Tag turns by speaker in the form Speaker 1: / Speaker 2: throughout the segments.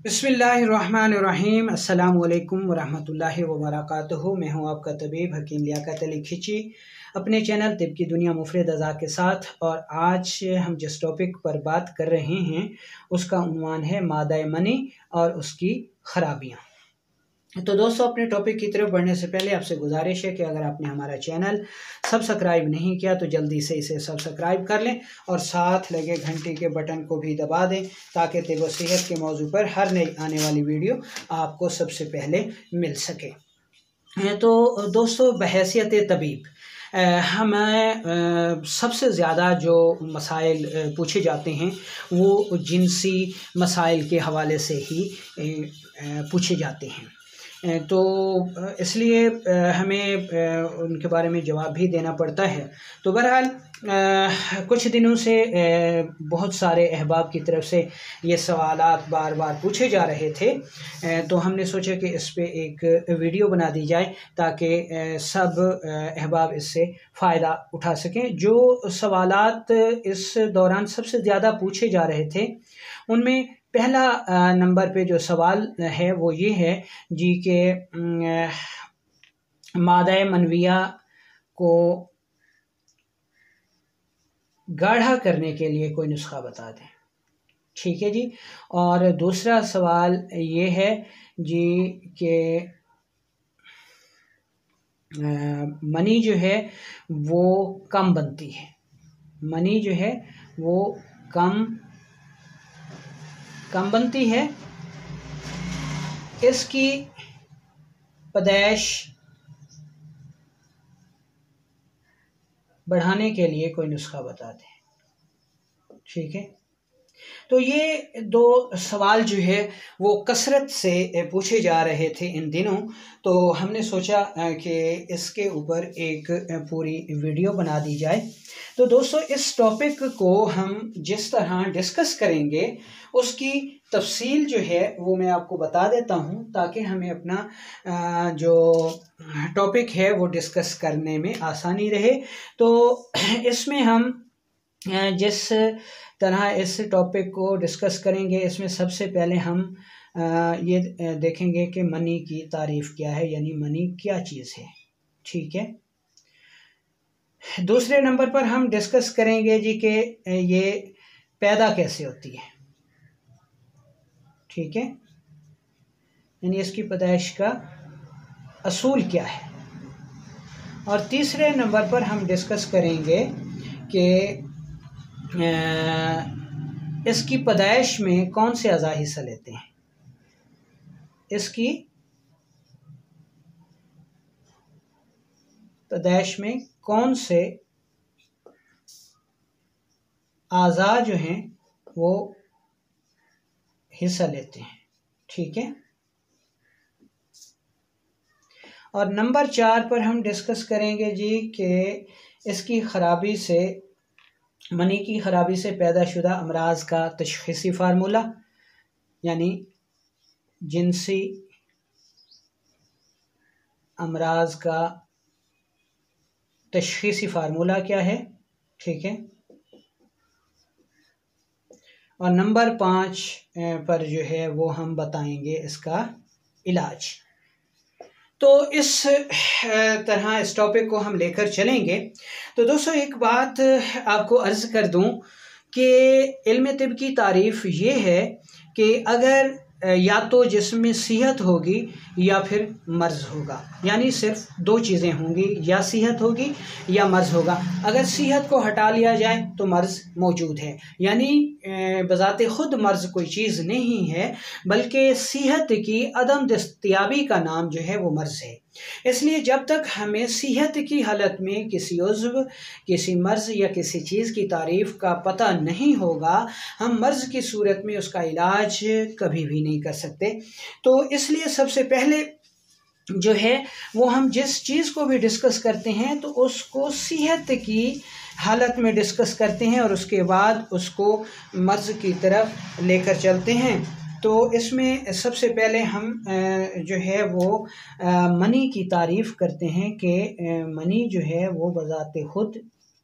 Speaker 1: बिस्मिल्लाहिर्रहमानिर्रहीम। अस्सलामुअलैकुम वरहमतुल्लाहि वबरकातुहू। मैं हूँ आपका तबीब हकीम लियाकत अली खिची अपने चैनल तिब की दुनिया मुफरद अज़ा के साथ। और आज हम जिस टॉपिक पर बात कर रहे हैं उसका उन्वान है मादा मनी और उसकी ख़राबियाँ। तो दोस्तों, अपने टॉपिक की तरफ बढ़ने से पहले आपसे गुजारिश है कि अगर आपने हमारा चैनल सब्सक्राइब नहीं किया तो जल्दी से इसे सब्सक्राइब कर लें और साथ लगे घंटी के बटन को भी दबा दें ताकि तिब व सेहत के मौजू पर हर नई आने वाली वीडियो आपको सबसे पहले मिल सके। तो दोस्तों, बहैसियत तबीब हमें सबसे ज़्यादा जो मसाइल पूछे जाते हैं वो जिनसी मसाइल के हवाले से ही पूछे जाते हैं। तो इसलिए हमें उनके बारे में जवाब भी देना पड़ता है। तो बहरहाल कुछ दिनों से बहुत सारे अहबाब की तरफ से ये सवालात बार बार पूछे जा रहे थे, तो हमने सोचा कि इस पे एक वीडियो बना दी जाए ताकि सब अहबाब इससे फ़ायदा उठा सकें। जो सवालात इस दौरान सबसे ज़्यादा पूछे जा रहे थे उनमें पहला नंबर पे जो सवाल है वो ये है जी के मादा मनविया को गाढ़ा करने के लिए कोई नुस्खा बता दें। ठीक है जी। और दूसरा सवाल ये है जी कि मनी जो है वो कम बनती है, मनी जो है वो कम बनती है, इसकी पैदाइश बढ़ाने के लिए कोई नुस्खा बता दें। ठीक है। तो ये दो सवाल जो है वो कसरत से पूछे जा रहे थे इन दिनों, तो हमने सोचा कि इसके ऊपर एक पूरी वीडियो बना दी जाए। तो दोस्तों, इस टॉपिक को हम जिस तरह डिस्कस करेंगे उसकी तफसील जो है वो मैं आपको बता देता हूँ ताकि हमें अपना जो टॉपिक है वो डिस्कस करने में आसानी रहे। तो इसमें हम जिस तरह इस टॉपिक को डिस्कस करेंगे, इसमें सबसे पहले हम ये देखेंगे कि मनी की तारीफ़ क्या है, यानी मनी क्या चीज़ है। ठीक है। दूसरे नंबर पर हम डिस्कस करेंगे जी कि ये पैदा कैसे होती है। ठीक है, यानी इसकी पैदाइश का असूल क्या है। और तीसरे नंबर पर हम डिस्कस करेंगे कि इसकी पैदाइश में कौन से अज़ा हिस्सा लेते हैं, इसकी पैदाइश में कौन से आज़ा जो हैं वो हिस्सा लेते हैं। ठीक है। और नंबर 4 पर हम डिस्कस करेंगे जी कि इसकी ख़राबी से, मनी की ख़राबी से पैदाशुदा अमराज का तशख़ीसी फार्मूला, यानी जिनसी अमराज का तशख़ीसी फार्मूला क्या है। ठीक है। और नंबर 5 पर जो है वो हम बताएंगे इसका इलाज। तो इस तरह इस टॉपिक को हम लेकर चलेंगे। तो दोस्तों, एक बात आपको अर्ज़ कर दूं कि इल्म तिब की तारीफ़ ये है कि अगर या तो जिस्म में सेहत होगी या फिर मर्ज़ होगा, यानी सिर्फ दो चीज़ें होंगी, या सेहत होगी या मर्ज़ होगा। अगर सेहत को हटा लिया जाए तो मर्ज़ मौजूद है, यानी बज़ाते ख़ुद मर्ज़ कोई चीज़ नहीं है, बल्कि सेहत की अदम दस्तयाबी का नाम जो है वो मर्ज़ है। इसलिए जब तक हमें सेहत की हालत में किसी उज़्व, किसी मर्ज़ या किसी चीज़ की तारीफ़ का पता नहीं होगा, हम मर्ज़ की सूरत में उसका इलाज कभी भी नहीं कर सकते। तो इसलिए सबसे पहले जो है वो हम जिस चीज़ को भी डिस्कस करते हैं तो उसको सेहत की हालत में डिस्कस करते हैं और उसके बाद उसको मर्ज़ की तरफ लेकर चलते हैं। तो इसमें सबसे पहले हम जो है वो मनी की तारीफ़ करते हैं कि मनी जो है वो बज़ाते खुद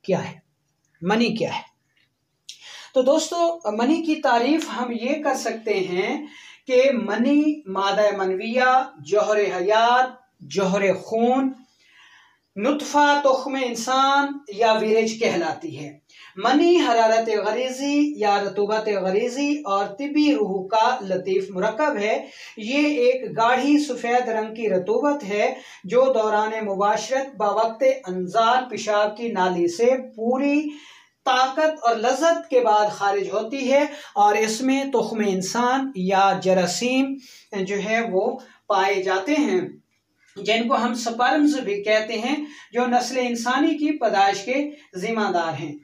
Speaker 1: क्या है, मनी क्या है। तो दोस्तों, मनी की तारीफ़ हम ये कर सकते हैं कि मनी मादा मनविया, जौहर हयात, जौहर खून, नुतफ़ा तुख्म इंसान या वीरेज कहलाती है। मनी हरारत गरीज़ी या रतूबत गरीज़ी और तिबी रूह का लतीफ़ मुरक्कब है। ये एक गाढ़ी सफ़ेद रंग की रतूबत है जो दौरान मुबाशरत बवक्त अंजार पेशाब की नाली से पूरी ताकत और लज़्ज़त के बाद खारिज होती है और इसमें तुख्म इंसान या जरासीम जो है वो पाए जाते हैं, जिनको हम स्पर्म्स भी कहते हैं, जो नस्ल इंसानी की पैदाइश के जिम्मेदार हैं।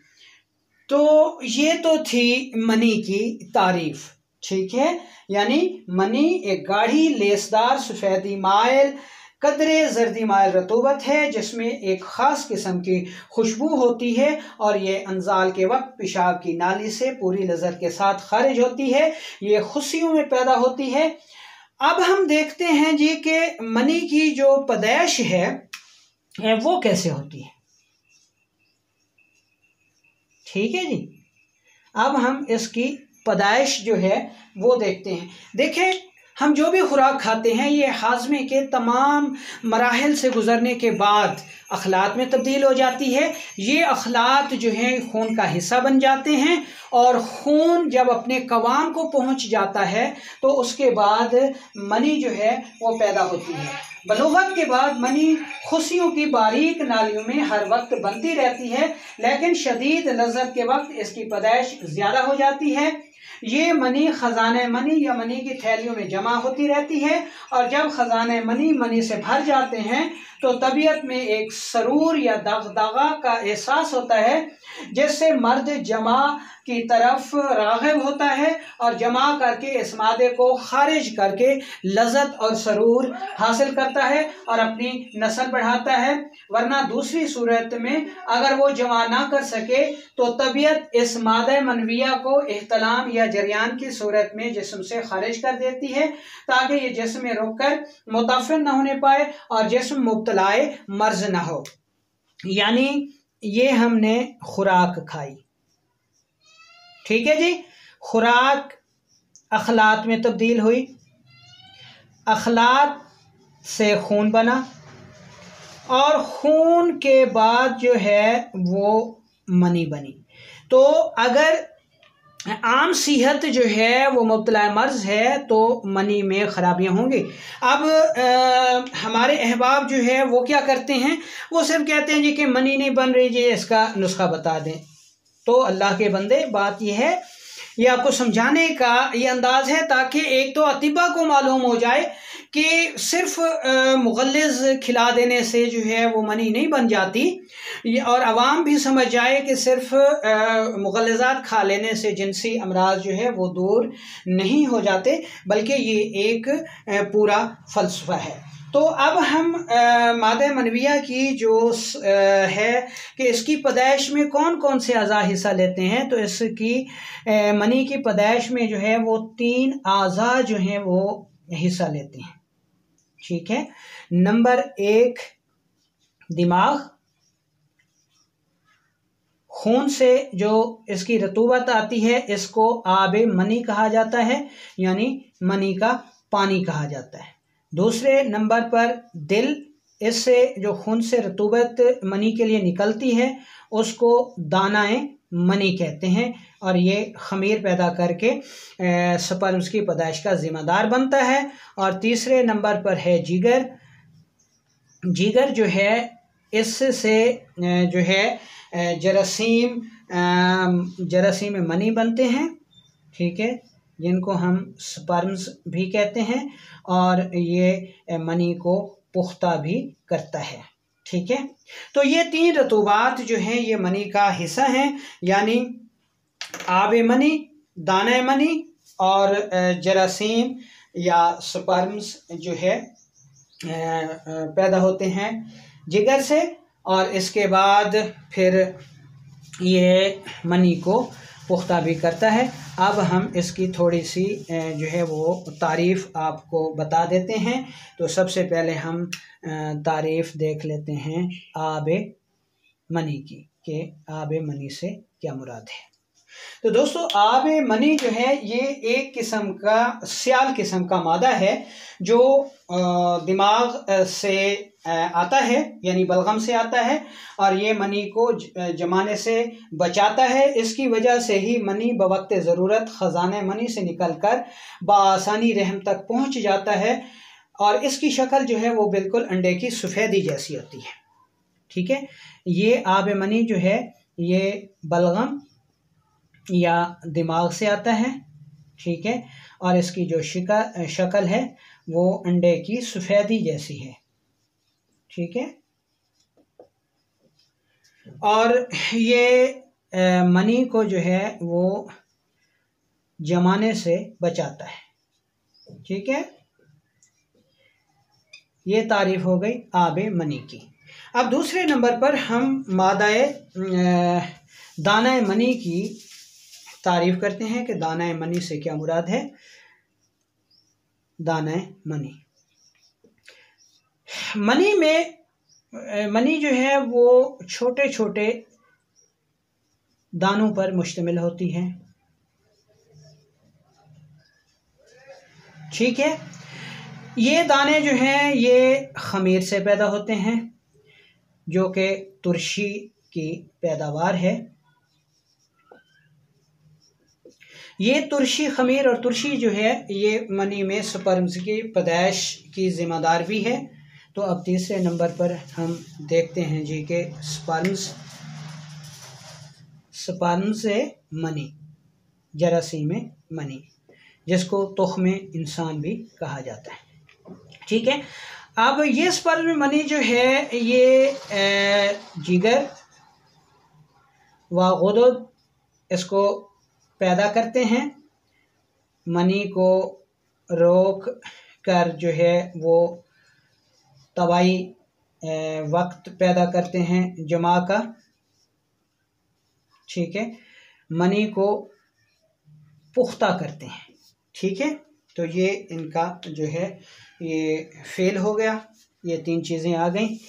Speaker 1: तो ये तो थी मनी की तारीफ, ठीक है। यानी मनी एक गाढ़ी लेसदार सफ़ेदी माइल कदरे जर्दी माइल रतूबत है जिसमें एक ख़ास किस्म की खुशबू होती है और ये अंजाल के वक्त पेशाब की नाली से पूरी लज़्ज़त के साथ खारिज होती है। ये खुशियों में पैदा होती है। अब हम देखते हैं जी कि मनी की जो पैदाइश है वो कैसे होती है, ठीक है जी। अब हम इसकी पैदाइश जो है वो देखते हैं। देखें, हम जो भी खुराक खाते हैं ये हाजमे के तमाम मराहिल से गुज़रने के बाद अखलात में तब्दील हो जाती है। ये अखलात जो हैं खून का हिस्सा बन जाते हैं और खून जब अपने कवाम को पहुंच जाता है तो उसके बाद मनी जो है वो पैदा होती है। बलूगत के बाद मनी खुशियों की बारीक नालियों में हर वक्त बनती रहती है, लेकिन शदीद लज़्ज़त के वक्त इसकी पैदाइश ज़्यादा हो जाती है। ये मनी ख़जाने मनी या मनी की थैलियों में जमा होती रहती है और जब ख़जाने मनी से भर जाते हैं तो तबीयत में एक सरूर या दगदगा का एहसास होता है, जिससे मर्द जमा की तरफ राग़िब होता है और जमा करके इस मादे को खारिज करके लज़्ज़त और सरूर हासिल करता है और अपनी नस्ल बढ़ाता है। वरना दूसरी सूरत में अगर वो जमा ना कर सके तो तबीयत इस मादा मनविया को इख्तिलाम या जरियान की सूरत में जिस्म से खारिज कर देती है ताकि ये जिस्म में रुक कर मुताफ़िन न होने पाए और जिस्म मुब्तलाए मर्ज ना हो। यानी ये हमने खुराक खाई, ठीक है जी। खुराक अखलात में तब्दील हुई, अखलात से खून बना और खून के बाद जो है वो मनी बनी। तो अगर आम सेहत जो है वो मुब्तला मर्ज है तो मनी में ख़राबियाँ होंगी। अब हमारे अहबाब जो है वो क्या करते हैं, वो सिर्फ कहते हैं जी कि मनी नहीं बन रही जी, इसका नुस्खा बता दें। तो अल्लाह के बंदे, बात यह है, ये आपको समझाने का ये अंदाज़ है ताकि एक तो अतिबा को मालूम हो जाए कि सिर्फ मुग़ल्लिज़ खिला देने से जो है वो मनी नहीं बन जाती, और आवाम भी समझ जाए कि सिर्फ मुग़ल्लिज़ात खा लेने से जिनसी अमराज जो है वो दूर नहीं हो जाते, बल्कि ये एक पूरा फ़लसफ़ा है। तो अब हम मादा मनविया की जो है कि इसकी पैदाइश में कौन कौन से अज़ा हिस्सा लेते हैं, तो इसकी मनी की पैदाइश में जो है वो 3 अज़ा जो हैं वो हिस्सा लेते हैं, ठीक है। नंबर 1 दिमाग, खून से जो इसकी रतूबत आती है इसको आबे मनी कहा जाता है, यानी मनी का पानी कहा जाता है। दूसरे नंबर पर दिल, इससे जो खून से रतूबत मनी के लिए निकलती है उसको दानाए मनी कहते हैं और ये खमीर पैदा करके स्पर्म्स की पैदाइश का ज़िम्मेदार बनता है। और तीसरे नंबर पर है जिगर। जिगर जो है इससे जो है जरासीम मनी बनते हैं, ठीक है, जिनको हम स्पर्म्स भी कहते हैं और ये मनी को पुख्ता भी करता है, ठीक है। तो ये 3 रतूबात जो हैं ये मनी का हिस्सा हैं, यानी आबे मनी, दाना मनी और जरासीम या स्पर्म्स जो है पैदा होते हैं जिगर से, और इसके बाद फिर ये मनी को पुख्ता भी करता है। अब हम इसकी थोड़ी सी जो है वो तारीफ़ आपको बता देते हैं। तो सबसे पहले हम तारीफ़ देख लेते हैं आबे मनी की, कि आबे मनी से क्या मुराद है। तो दोस्तों आब मनी जो है ये एक किस्म का सियाल किस्म का मादा है जो दिमाग से आता है, यानी बलगम से आता है, और ये मनी को जमाने से बचाता है। इसकी वजह से ही मनी बवक्त ज़रूरत ख़जाने मनी से निकलकर बआसानी रहम तक पहुंच जाता है, और इसकी शक्ल जो है वो बिल्कुल अंडे की सफ़ेदी जैसी होती है। ठीक है, ये आब मनी जो है ये बलगम या दिमाग से आता है। ठीक है, और इसकी जो शक्ल है वो अंडे की सफ़ेदी जैसी है। ठीक है, और ये मनी को जो है वो जमाने से बचाता है। ठीक है, ये तारीफ हो गई आब मनी की। अब दूसरे नंबर पर हम मादाए दाना मनी की तारीफ करते हैं कि दाना मनी से क्या मुराद है। दाना मनी, मनी में मनी जो है वो छोटे छोटे दानों पर मुश्तमिल होती है। ठीक है, ये दाने जो हैं ये खमीर से पैदा होते हैं जो कि तुरशी की पैदावार है। ये तुरशी, खमीर और तुरशी जो है ये मनी में स्पर्म्स की पैदाइश की ज़िम्मेदार भी है। तो अब तीसरे नंबर पर हम देखते हैं जी के स्पर्म से मनी, जरासीम मनी, जिसको तुख्म इंसान भी कहा जाता है। ठीक है, अब ये स्पर्म मनी जो है ये जिगर व गुदद इसको पैदा करते हैं। मनी को रोक कर जो है वो तबाई वक्त पैदा करते हैं जमा का। ठीक है, मनी को पुख्ता करते हैं। ठीक है, तो ये इनका जो है ये फेल हो गया, ये तीन चीज़ें आ गई।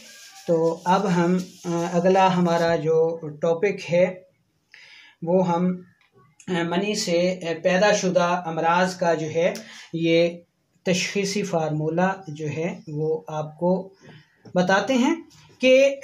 Speaker 1: तो अब हम अगला हमारा जो टॉपिक है वो हम मनी से पैदाशुदा अमराज का जो है ये तशख़ीसी फार्मूला जो है वो आपको बताते हैं कि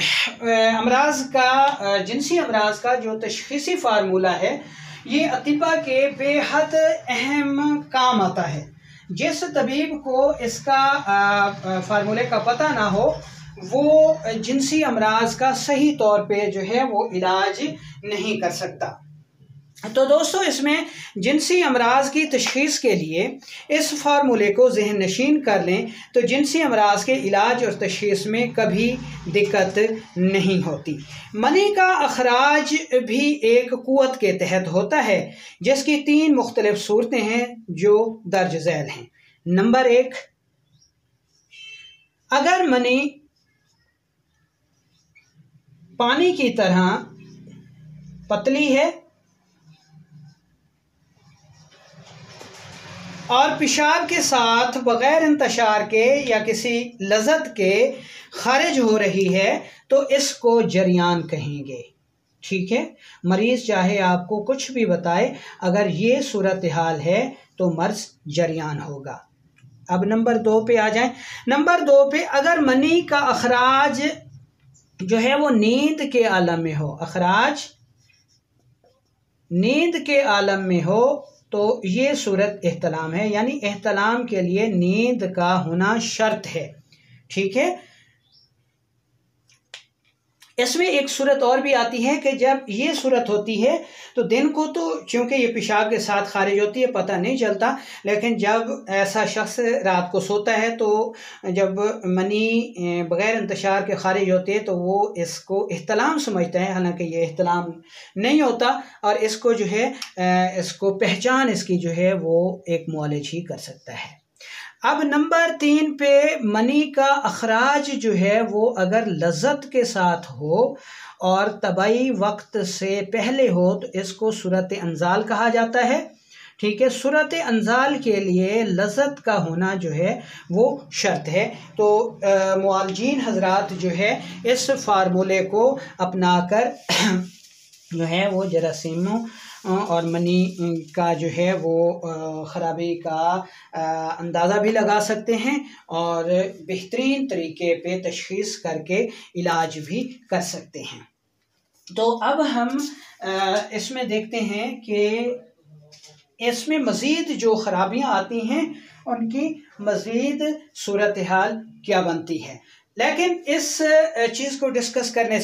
Speaker 1: अमराज का, जिनसी अमराज का जो तशख़ीसी फार्मूला है ये अतिबा के बेहद अहम काम आता है। जिस तबीब को इसका फार्मूले का पता ना हो वो जिनसी अमराज का सही तौर पे जो है वो इलाज नहीं कर सकता। तो दोस्तों इसमें जिनसी अमराज की तशख़ीस के लिए इस फार्मूले को ज़हन नशीन कर लें तो जिनसी अमराज के इलाज और तशख़ीस में कभी दिक्कत नहीं होती। मनी का अखराज भी एक क़ुव्वत के तहत होता है जिसकी तीन मुख्तलिफ सूरतें हैं जो दर्ज झैल हैं। नंबर 1, अगर मनी पानी की तरह पतली है और पेशाब के साथ बग़ैर इंतशार के या किसी लज़्ज़त के खारिज हो रही है तो इसको जरियान कहेंगे। ठीक है, मरीज़ चाहे आपको कुछ भी बताए, अगर ये सूरत हाल है तो मर्ज़ जरियान होगा। अब नंबर 2 पे आ जाएं। नंबर 2 पे अगर मनी का अखराज जो है वो नींद के आलम में हो, अखराज नींद के आलम में हो तो ये सूरत एहतलाम है, यानी एहतलाम के लिए नींद का होना शर्त है। ठीक है, इसमें एक सूरत और भी आती है कि जब ये सूरत होती है तो दिन को तो चूँकि ये पेशाब के साथ खारिज होती है पता नहीं चलता, लेकिन जब ऐसा शख्स रात को सोता है तो जब मनी बग़ैर इंतशार के खारिज होती है तो वो इसको इहतलाम समझता है, हालांकि ये इहतलाम नहीं होता, और इसको जो है इसको पहचान इसकी जो है वो एक मुआलिज ही कर सकता है। अब नंबर 3 पे मनी का अखराज जो है वो अगर लज़्ज़त के साथ हो और तबाई वक्त से पहले हो तो इसको सूरत अंजाल कहा जाता है। ठीक है, सूरत अंजाल के लिए लज़्ज़त का होना जो है वो शर्त है। तो मुआलजीन हजरात जो है इस फार्मूले को अपना कर जो है वो जरासीमों और मनी का जो है वो ख़राबी का अंदाज़ा भी लगा सकते हैं और बेहतरीन तरीके पे तशख़ीस करके इलाज भी कर सकते हैं। तो अब हम इसमें देखते हैं कि इसमें मज़ीद जो ख़राबियाँ आती हैं उनकी मज़ीद सूरत हाल क्या बनती है। लेकिन इस चीज़ को डिस्कस करने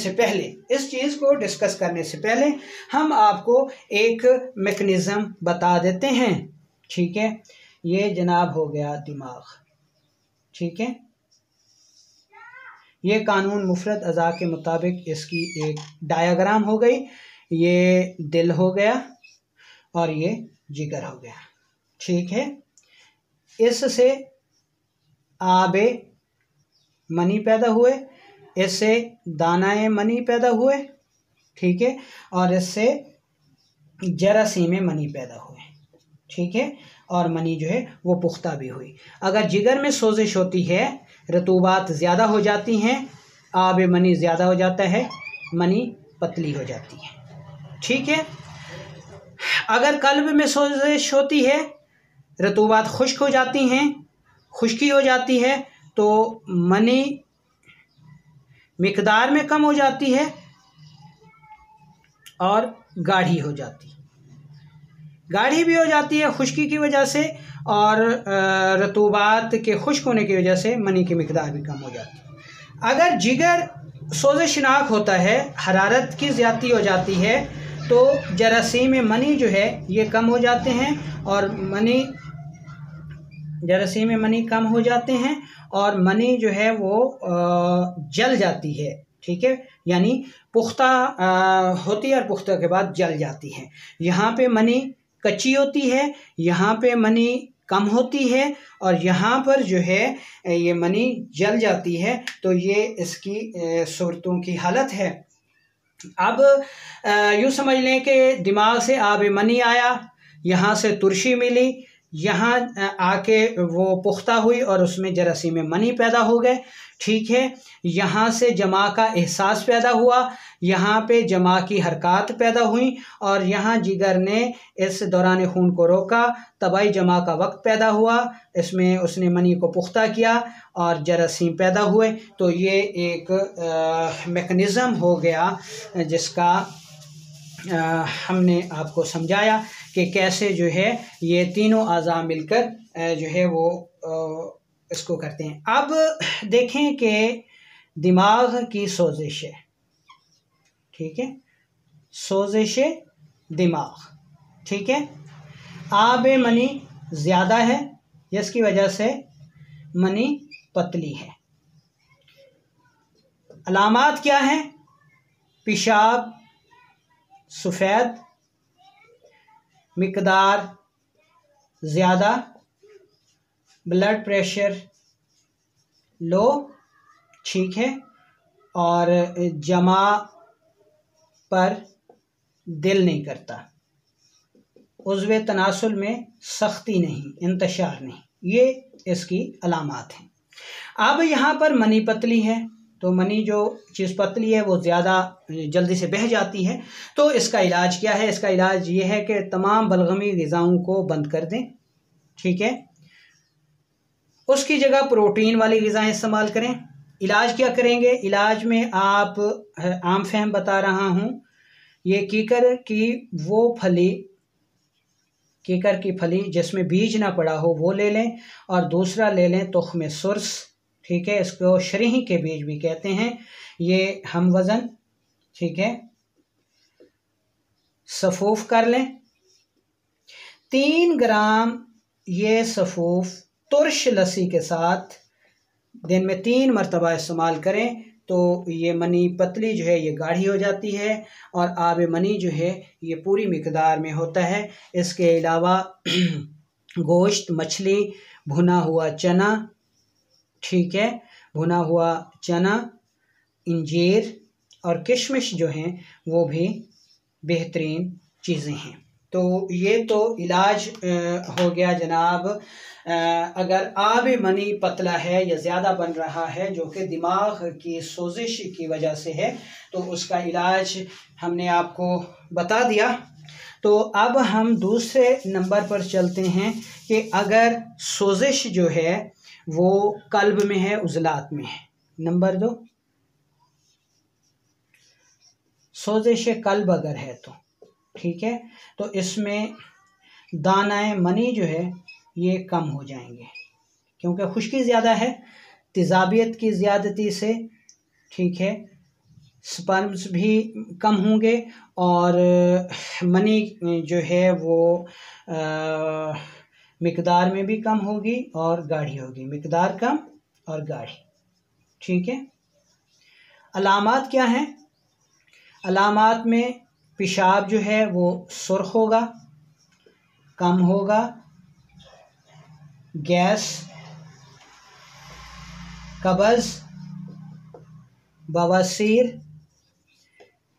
Speaker 1: से पहले हम आपको एक मैकेनिज़्म बता देते हैं। ठीक है, ये जनाब हो गया दिमाग। ठीक है, ये कानून मुफरद अज़ा के मुताबिक इसकी एक डायग्राम हो गई। ये दिल हो गया और ये जिगर हो गया। ठीक है, इससे आबे मनी पैदा हुए, इससे दानाए मनी पैदा हुए। ठीक है, और इससे जरासीम मनी पैदा हुए। ठीक है, और मनी जो है वो पुख्ता भी हुई। अगर जिगर में सोजिश होती है, रतूबात ज़्यादा हो जाती हैं, आबे मनी ज़्यादा हो जाता है, मनी पतली हो जाती है। ठीक है, अगर कल्ब में सोजिश होती है, रतूबात खुश्क हो जाती हैं, खुश्की हो जाती है, तो मनी मिकदार में कम हो जाती है और गाढ़ी हो जाती है। गाढ़ी भी हो जाती है खुश्की की वजह से, और रतूबात के खुश्क होने की वजह से मनी की मिकदार भी कम हो जाती है। अगर जिगर सोज़िशनाक होता है, हरारत की ज़्यादती हो जाती है, तो जरासीम मनी जो है ये कम हो जाते हैं और जरासीम मनी कम हो जाते हैं और मनी जो है वो जल जाती है। ठीक है, यानी पुख्ता होती है और पुख्ता के बाद जल जाती है। यहाँ पे मनी कच्ची होती है, यहाँ पे मनी कम होती है और यहाँ पर जो है ये मनी जल जाती है। तो ये इसकी सूरतों की हालत है। अब यूँ समझ लें कि दिमाग से आब मनी आया, यहाँ से तुरशी मिली, यहाँ आके वो पुख्ता हुई और उसमें जरासीम मनी पैदा हो गए। ठीक है, यहाँ से जमा का एहसास पैदा हुआ, यहाँ पे जमा की हरकत पैदा हुई और यहाँ जिगर ने इस दौरान खून को रोका, तबाही जमा का वक्त पैदा हुआ, इसमें उसने मनी को पुख्ता किया और जरासीम पैदा हुए। तो ये एक मैकेनिज़्म हो गया जिसका हमने आपको समझाया कि कैसे जो है ये तीनों आज़ा मिलकर जो है वो इसको करते हैं। अब देखें कि दिमाग की सोजिश है। ठीक है, सोजिश दिमाग। ठीक है, आब मनी ज़्यादा है जिसकी वजह से मनी पतली है। अलामात क्या हैं? पेशाब सफ़ेद, मिकदार ज़्यादा, ब्लड प्रेशर लो। ठीक है, और जमा पर दिल नहीं करता, उज़्वे तनासुल में सख्ती नहीं, इंतशार नहीं, ये इसकी अलामात हैं। अब यहाँ पर मनी पतली है, तो मनी जो चीज़ पतली है वो ज़्यादा जल्दी से बह जाती है। तो इसका इलाज क्या है? इसका इलाज ये है कि तमाम बलगमी ग़िज़ाओं को बंद कर दें। ठीक है, उसकी जगह प्रोटीन वाली ग़िज़ाएँ इस्तेमाल करें। इलाज क्या करेंगे? इलाज में आप आम फहम बता रहा हूँ, ये कीकर की वो फली, कीकर की फली जिसमें बीज ना पड़ा हो वो ले लें, और दूसरा ले लें तुख्म सुर्स। ठीक है, इसको शरीही के बीज भी कहते हैं। ये हम वज़न, ठीक है, सफ़ूफ कर लें। 3 ग्राम ये सफ़ूफ तुर्श लस्सी के साथ दिन में 3 मरतबा इस्तेमाल करें तो ये मनी पतली जो है ये गाढ़ी हो जाती है और आब मनी जो है ये पूरी मिकदार में होता है। इसके अलावा गोश्त, मछली, भुना हुआ चना, ठीक है, भुना हुआ चना, इंजीर और किशमिश जो हैं वो भी बेहतरीन चीज़ें हैं। तो ये तो इलाज हो गया जनाब। अगर आब मनी पतला है या ज़्यादा बन रहा है जो कि दिमाग की सोजिश की वजह से है, तो उसका इलाज हमने आपको बता दिया। तो अब हम दूसरे नंबर पर चलते हैं कि अगर सोजिश जो है वो कल्ब में है, उज़लात में है। नंबर 2, सोजिश कल्ब अगर है तो ठीक है, तो इसमें दानाए मनी जो है ये कम हो जाएंगे, क्योंकि खुश्की ज़्यादा है, तेज़ाबियत की ज़्यादती से, ठीक है, स्पर्म्स भी कम होंगे और मनी जो है वो मिकदार में भी कम होगी और गाढ़ी होगी, मिकदार कम और गाढ़ी, ठीक है। अलामात क्या हैं? अलामात में पेशाब जो है वो सुर्ख होगा, कम होगा, गैस, कब्ज़, बवासीर,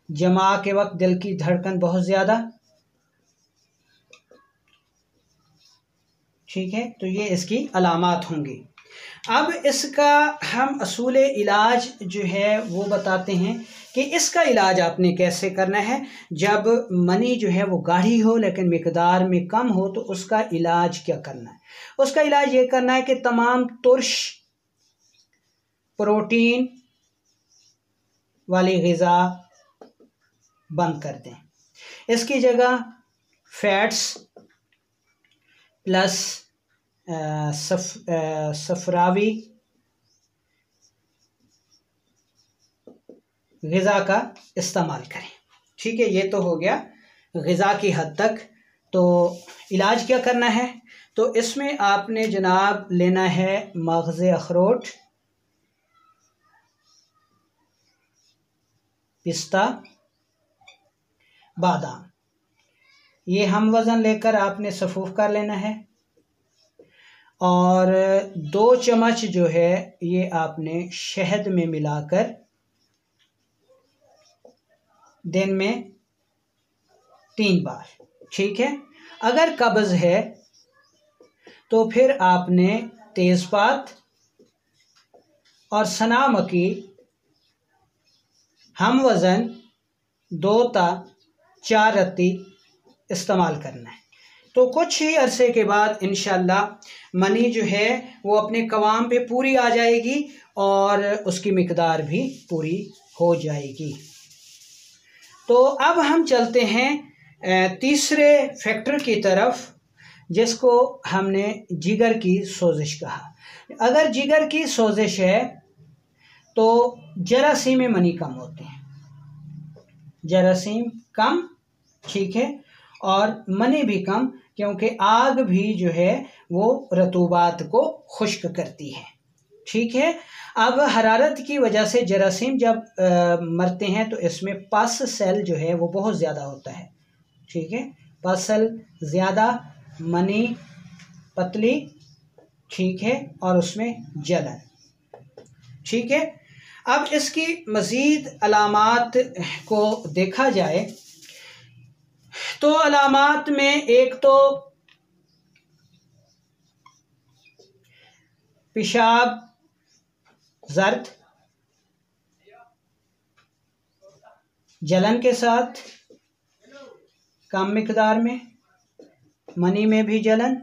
Speaker 1: जमा के वक्त दिल की धड़कन बहुत ज़्यादा, ठीक है। तो ये इसकी अलामात होंगी। अब इसका हम असूल इलाज जो है वो बताते हैं कि इसका इलाज आपने कैसे करना है। जब मनी जो है वो गाढ़ी हो लेकिन मिकदार में कम हो तो उसका इलाज क्या करना है? उसका इलाज ये करना है कि तमाम तुर्श प्रोटीन वाली ग़िज़ा बंद कर दें। इसकी जगह फैट्स प्लस सफरावी ग़िज़ा का इस्तेमाल करें, ठीक है। ये तो हो गया ग़िज़ा की हद तक। तो इलाज क्या करना है? तो इसमें आपने जनाब लेना है मग़ज़ अखरोट, पिस्ता, बादाम, ये हम वज़न लेकर आपने सफ़ूफ़ कर लेना है और 2 चम्मच जो है ये आपने शहद में मिलाकर दिन में 3 बार, ठीक है। अगर कब्ज़ है तो फिर आपने तेज़पात और सना मकी हम वज़न 2 ता 4 रत्ती इस्तेमाल करना है। तो कुछ ही अरसे के बाद इंशाअल्लाह मनी जो है वो अपने कवाम पे पूरी आ जाएगी और उसकी मिकदार भी पूरी हो जाएगी। तो अब हम चलते हैं तीसरे फैक्टर की तरफ, जिसको हमने जिगर की सोजिश कहा। अगर जिगर की सोजिश है तो जरासीम में मनी कम होते हैं, जरासीम कम, ठीक है, और मनी भी कम, क्योंकि आग भी जो है वो रतूबात को खुश्क करती है, ठीक है। अब हरारत की वजह से जरासीम जब मरते हैं तो इसमें पस सेल जो है वो बहुत ज़्यादा होता है, ठीक है, पस सेल ज़्यादा, मनी पतली, ठीक है, और उसमें जलन, ठीक है। अब इसकी मज़ीद अलामात को देखा जाए तो अलामात में एक तो पेशाब ज़र्द, जलन के साथ, कम मिकदार में, मनी में भी जलन,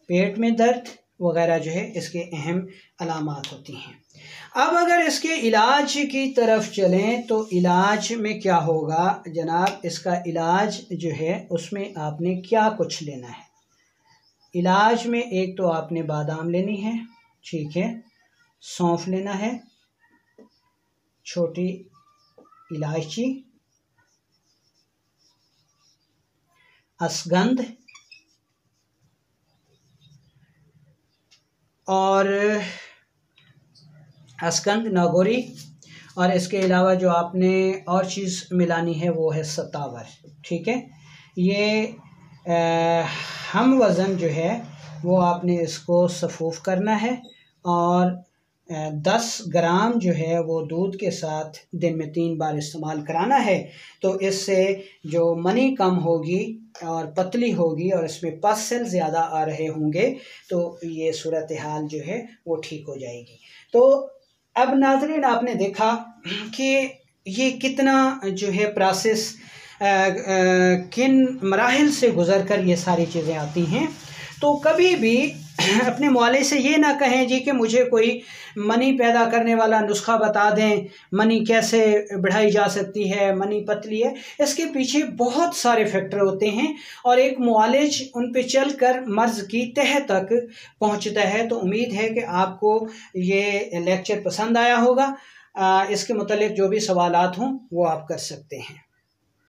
Speaker 1: पेट में दर्द वगैरह जो है इसके अहम अलामात होती हैं। अब अगर इसके इलाज की तरफ चलें तो इलाज में क्या होगा जनाब? इसका इलाज जो है उसमें आपने क्या कुछ लेना है। इलाज में एक तो आपने बादाम लेनी है, ठीक है, सौंफ लेना है, छोटी इलायची, असगंध और असगंध नागौरी, और इसके अलावा जो आपने और चीज़ मिलानी है वो है सतावर, ठीक है। ये हम वज़न जो है वो आपने इसको सफ़ूफ़ करना है और 10 ग्राम जो है वो दूध के साथ दिन में 3 बार इस्तेमाल कराना है। तो इससे जो मनी कम होगी और पतली होगी और इसमें पस सेल ज़्यादा आ रहे होंगे तो ये सूरत हाल जो है वो ठीक हो जाएगी। तो अब नाज़रीन आपने देखा कि ये कितना जो है प्रोसेस किन मराहिल से गुज़र कर ये सारी चीज़ें आती हैं। तो कभी भी अपने मौले से ये ना कहें जी कि मुझे कोई मनी पैदा करने वाला नुस्खा बता दें, मनी कैसे बढ़ाई जा सकती है, मनी पतली है। इसके पीछे बहुत सारे फैक्टर होते हैं और एक मुआलिज उन पे चल कर मर्ज़ की तह तक पहुंचता है। तो उम्मीद है कि आपको ये लेक्चर पसंद आया होगा। इसके मुतालिक जो भी सवालात हों वो आप कर सकते हैं।